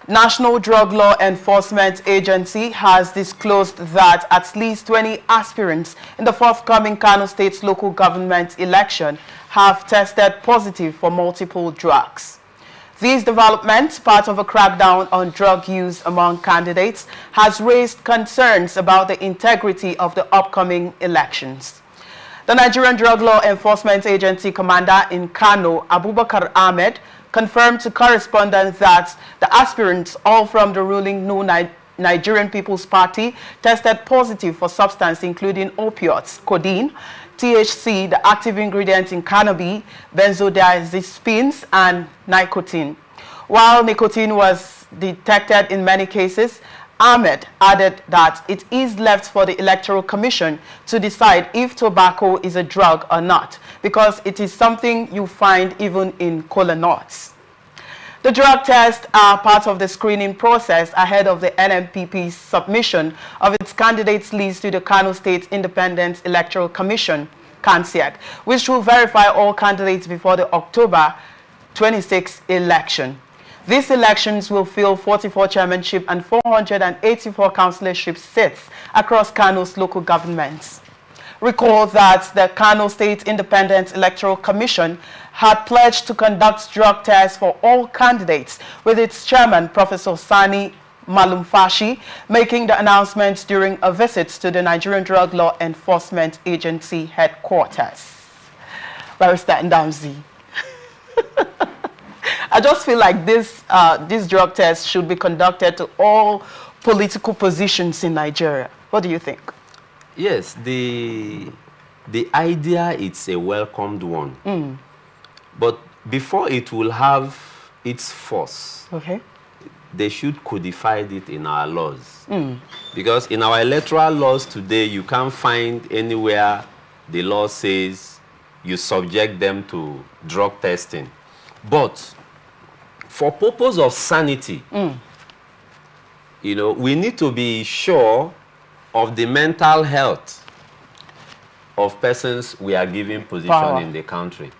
National Drug Law Enforcement Agency has disclosed that at least 20 aspirants in the forthcoming Kano State local government election have tested positive for multiple drugs. These developments, part of a crackdown on drug use among candidates, has raised concerns about the integrity of the upcoming elections. The Nigerian Drug Law Enforcement Agency commander in Kano, Abubakar Ahmed, confirmed to correspondents that the aspirants, all from the ruling New Nigerian People's Party, tested positive for substances including opioids, codeine, THC, the active ingredient in cannabis, benzodiazepines, and nicotine. While nicotine was detected in many cases, Ahmed added that it is left for the Electoral Commission to decide if tobacco is a drug or not, because it is something you find even in kola nuts. The drug tests are part of the screening process ahead of the NMPP's submission of its candidates list to the Kano State Independent Electoral Commission, KANSEC, which will verify all candidates before the October 26 election. These elections will fill 44 chairmanship and 484 councillorship seats across Kano's local governments. Recall that the Kano State Independent Electoral Commission had pledged to conduct drug tests for all candidates, with its chairman, Professor Sani Malumfashi, making the announcement during a visit to the Nigerian Drug Law Enforcement Agency headquarters. Barrister Ndamzi. I just feel like this drug test should be conducted to all political positions in Nigeria. What do you think? Yes, the idea is a welcomed one. But before it will have its force, they should codify it in our laws. Because in our electoral laws today, you can't find anywhere the law says you subject them to drug testing. But for purpose of sanity, you know, we need to be sure of the mental health of persons we are giving position in the country.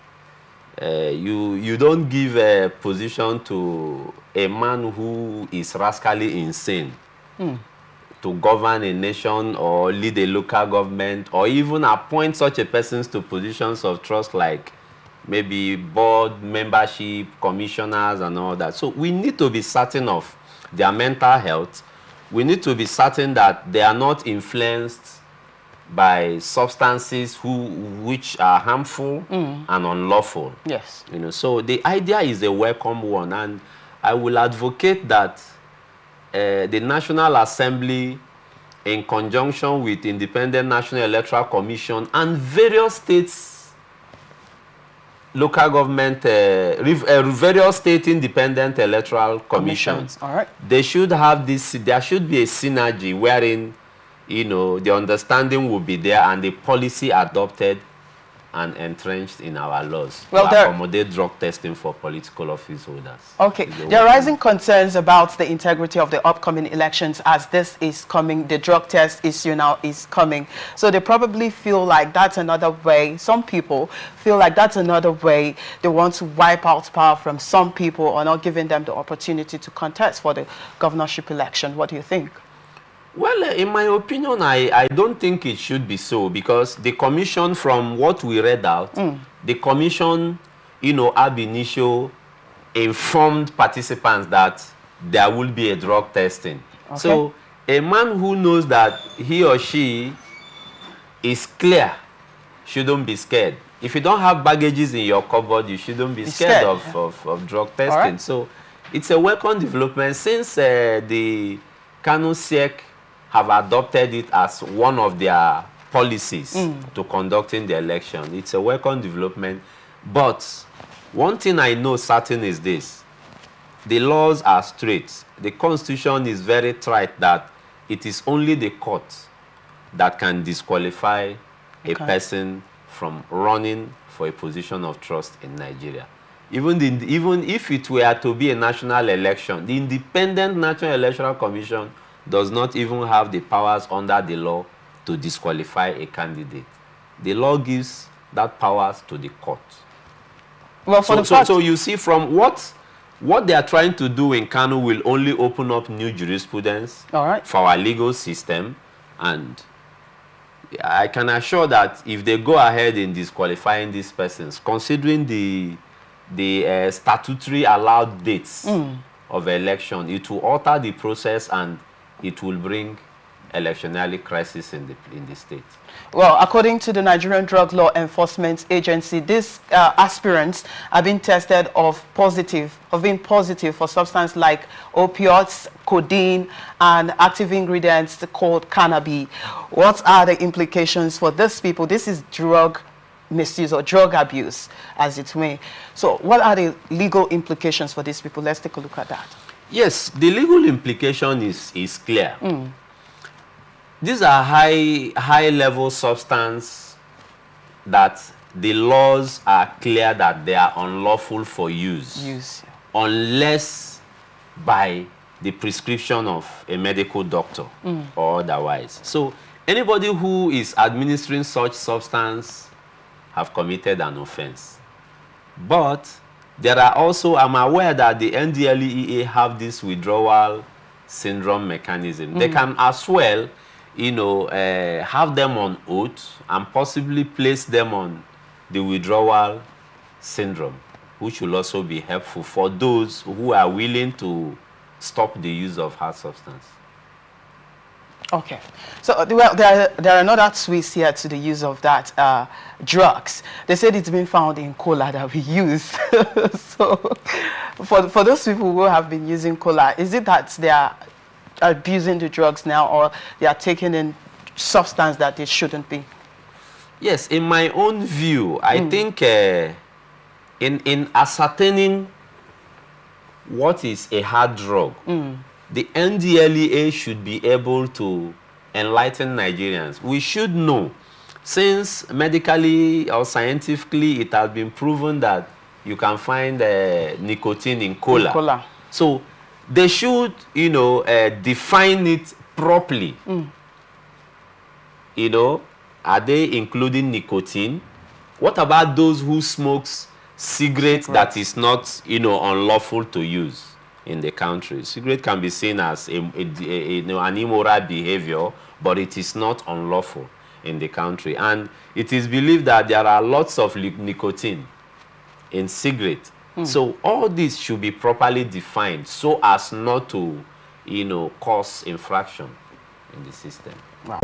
You don't give a position to a man who is rascally insane to govern a nation or lead a local government, or even appoint such a person to positions of trust like maybe board membership, commissioners and all that. So we need to be certain of their mental health. We need to be certain that they are not influenced by substances which are harmful and unlawful. Yes. You know, so the idea is a welcome one, and I will advocate that the National Assembly, in conjunction with Independent National Electoral Commission and various states local government, various state independent electoral commissions. All right. They should have this, there should be a synergy wherein, you know, the understanding will be there and the policy adopted and entrenched in our laws to accommodate drug testing for political office holders. Okay. There are rising concerns about the integrity of the upcoming elections as this is coming, the drug test issue now is coming. So they probably feel like that's another way, some people feel like that's another way they want to wipe out power from some people or not giving them the opportunity to contest for the governorship election. What do you think? Well, in my opinion, I don't think it should be so, because the commission, from what we read out, the commission, you know, ab initio informed participants that there will be a drug testing. Okay. So a man who knows that he or she is clear shouldn't be scared. If you don't have baggages in your cupboard, you shouldn't be scared of drug testing. Right. So it's a welcome development since the Kano State have adopted it as one of their policies to conducting the election. It's a welcome development. But one thing I know certain is this: the laws are straight. The Constitution is very tight that it is only the court that can disqualify a person from running for a position of trust in Nigeria. Even if it were to be a national election, the Independent National Electoral Commission does not even have the powers under the law to disqualify a candidate. The law gives that powers to the court. Well, so you see, from what what they are trying to do in Kano will only open up new jurisprudence for our legal system. And I can assure that if they go ahead in disqualifying these persons, considering the statutory allowed dates of election, it will alter the process and it will bring electionary crisis in the state. Well, according to the Nigerian Drug Law Enforcement Agency, these aspirants have been tested of being positive for substances like opioids, codeine, and active ingredients called cannabis. What are the implications for these people? This is drug misuse or drug abuse, as it may. So what are the legal implications for these people? Let's take a look at that. Yes, the legal implication is clear. These are high-level substances that the laws are clear that they are unlawful for use. Unless by the prescription of a medical doctor or otherwise. So anybody who is administering such substance have committed an offense. But there are also, I'm aware that the NDLEA have this withdrawal syndrome mechanism. They can as well, have them on oath and possibly place them on the withdrawal syndrome, which will also be helpful for those who are willing to stop the use of hard substance. Okay. So well, there are another twists here to the use of that drugs. They said it's been found in cola that we use. So for those people who have been using cola, is it that they are abusing the drugs now, or they are taking in substance that they shouldn't be? Yes, in my own view, I think in ascertaining what is a hard drug, the NDLEA should be able to enlighten Nigerians. We should know, since medically or scientifically it has been proven that you can find nicotine in cola. So they should, define it properly. Are they including nicotine? What about those who smokes cigarettes that is not, unlawful to use in the country? Cigarette can be seen as an immoral behavior, but it is not unlawful in the country. And it is believed that there are lots of nicotine in cigarette. So all this should be properly defined so as not to, cause infraction in the system. Wow.